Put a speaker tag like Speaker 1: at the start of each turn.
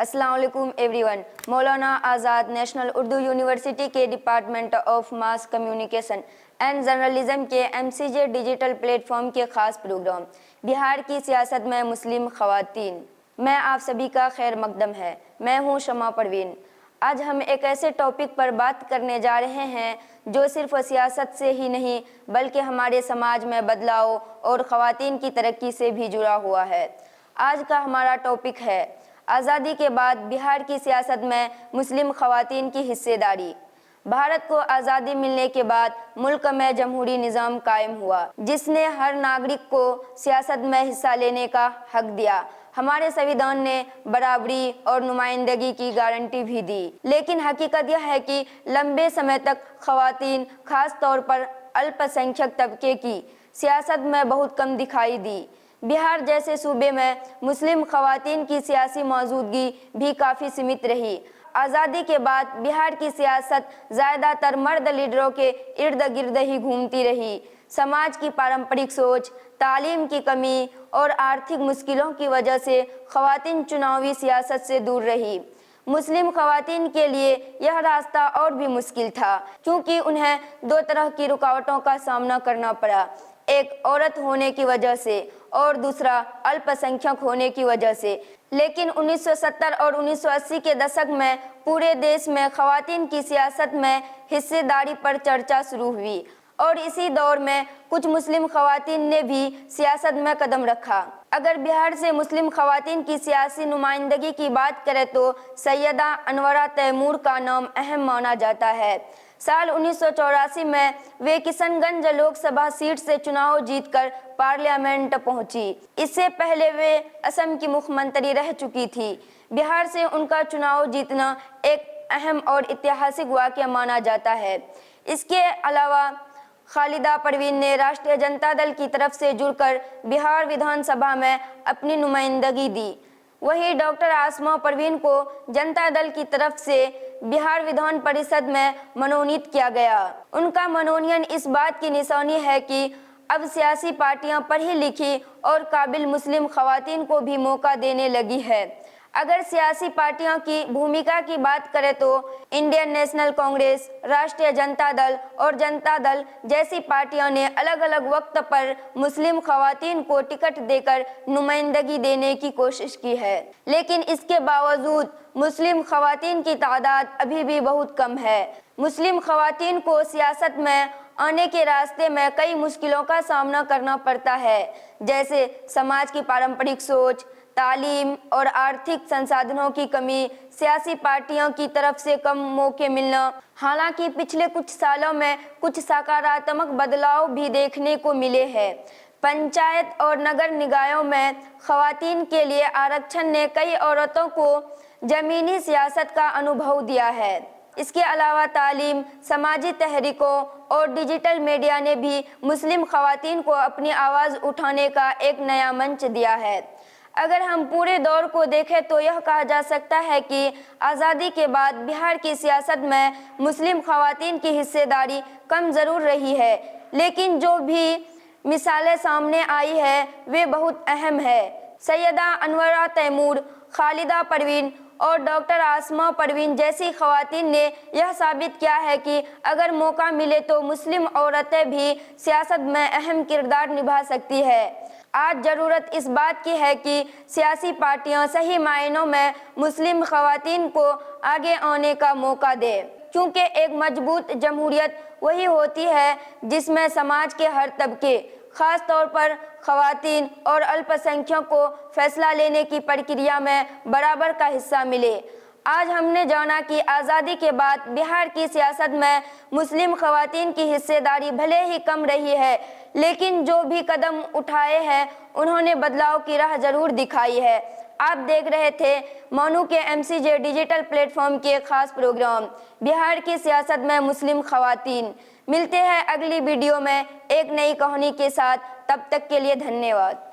Speaker 1: अस्सलाम वालेकुम एवरीवन। मौलाना आज़ाद national Urdu university के department of mass communication and journalism के MCJ डिजिटल प्लेटफॉर्म के ख़ास प्रोग्राम बिहार की सियासत में मुस्लिम ख़वातीन मैं आप सभी का खैर मकदम है। मैं हूँ शमा परवीन। आज हम एक ऐसे टॉपिक पर बात करने जा रहे हैं जो सिर्फ सियासत से ही नहीं बल्कि हमारे समाज में बदलाव और ख़वातीन की तरक्की से भी जुड़ा हुआ है। आज का हमारा टॉपिक है आज़ादी के बाद बिहार की सियासत में मुस्लिम ख़वातीन की हिस्सेदारी। भारत को आज़ादी मिलने के बाद मुल्क में जमहूरी निज़ाम कायम हुआ जिसने हर नागरिक को सियासत में हिस्सा लेने का हक दिया। हमारे संविधान ने बराबरी और नुमाइंदगी की गारंटी भी दी, लेकिन हकीकत यह है कि लंबे समय तक ख़वातीन, खास तौर पर अल्पसंख्यक तबके की सियासत में बहुत कम दिखाई दी। बिहार जैसे सूबे में मुस्लिम ख़वातीन की सियासी मौजूदगी भी काफ़ी सीमित रही। आज़ादी के बाद बिहार की सियासत ज़्यादातर मर्द लीडरों के इर्द गिर्द ही घूमती रही। समाज की पारंपरिक सोच, तालीम की कमी और आर्थिक मुश्किलों की वजह से ख़वातीन चुनावी सियासत से दूर रही। मुस्लिम ख़वातीन के लिए यह रास्ता और भी मुश्किल था क्योंकि उन्हें दो तरह की रुकावटों का सामना करना पड़ा, एक औरत होने की वजह से और दूसरा अल्पसंख्यक होने की वजह से। लेकिन 1970 और 1980 के दशक में पूरे देश में ख़वातीन की सियासत में हिस्सेदारी पर चर्चा शुरू हुई और इसी दौर में कुछ मुस्लिम ख़वातीन ने भी सियासत में कदम रखा। अगर बिहार से मुस्लिम ख़वातीन की सियासी नुमाइंदगी की बात करें तो सैयदा अनवरा तैमूर का नाम अहम माना जाता है। साल 1984 में वे किशनगंज लोकसभा सीट से चुनाव जीतकर पार्लियामेंट पहुंची। इससे पहले वे असम की मुख्यमंत्री रह चुकी थी। बिहार से उनका चुनाव जीतना एक अहम और ऐतिहासिक वाक़या माना जाता है। इसके अलावा खालिदा परवीन ने राष्ट्रीय जनता दल की तरफ से जुड़कर बिहार विधानसभा में अपनी नुमाइंदगी दी। वहीं डॉक्टर आसमा परवीन को जनता दल की तरफ से बिहार विधान परिषद में मनोनीत किया गया। उनका मनोनयन इस बात की निशानी है कि अब सियासी पार्टियां पढ़ी लिखी और काबिल मुस्लिम ख़वातीन को भी मौका देने लगी है। अगर सियासी पार्टियों की भूमिका की बात करें तो इंडियन नेशनल कांग्रेस, राष्ट्रीय जनता दल और जनता दल जैसी पार्टियों ने अलग अलग वक्त पर मुस्लिम ख़वातीन को टिकट देकर नुमाइंदगी देने की कोशिश की है, लेकिन इसके बावजूद मुस्लिम ख़वातीन की तादाद अभी भी बहुत कम है। मुस्लिम ख़वातीन को सियासत में आने के रास्ते में कई मुश्किलों का सामना करना पड़ता है, जैसे समाज की पारंपरिक सोच, तालीम और आर्थिक संसाधनों की कमी, सियासी पार्टियों की तरफ से कम मौके मिलना। हालांकि पिछले कुछ सालों में कुछ सकारात्मक बदलाव भी देखने को मिले हैं। पंचायत और नगर निकायों में ख़वातीन के लिए आरक्षण ने कई औरतों को ज़मीनी सियासत का अनुभव दिया है। इसके अलावा तालीम, समाजी तहरीकों और डिजिटल मीडिया ने भी मुस्लिम ख़वातीन को अपनी आवाज़ उठाने का एक नया मंच दिया है। अगर हम पूरे दौर को देखें तो यह कहा जा सकता है कि आज़ादी के बाद बिहार की सियासत में मुस्लिम ख़वातीन की हिस्सेदारी कम ज़रूर रही है, लेकिन जो भी मिसालें सामने आई है वे बहुत अहम है। सैयदा अनवरा तैमूर, खालिदा परवीन और डॉक्टर आसमा परवीन जैसी ख़वातीन ने यह साबित किया है कि अगर मौका मिले तो मुस्लिम औरतें भी सियासत में अहम किरदार निभा सकती है। आज ज़रूरत इस बात की है कि सियासी पार्टियां सही मायनों में मुस्लिम ख़वातीन को आगे आने का मौका दें, क्योंकि एक मजबूत जमहूरियत वही होती है जिसमें समाज के हर तबके, ख़ास तौर पर ख़वातीन और अल्पसंख्यकों को फैसला लेने की प्रक्रिया में बराबर का हिस्सा मिले। आज हमने जाना कि आज़ादी के बाद बिहार की सियासत में मुस्लिम ख़वातीन की हिस्सेदारी भले ही कम रही है, लेकिन जो भी कदम उठाए हैं उन्होंने बदलाव की राह जरूर दिखाई है। आप देख रहे थे मोनू के MCJ डिजिटल प्लेटफॉर्म के खास प्रोग्राम बिहार की सियासत में मुस्लिम ख़वातीन। मिलते हैं अगली वीडियो में एक नई कहानी के साथ। तब तक के लिए धन्यवाद।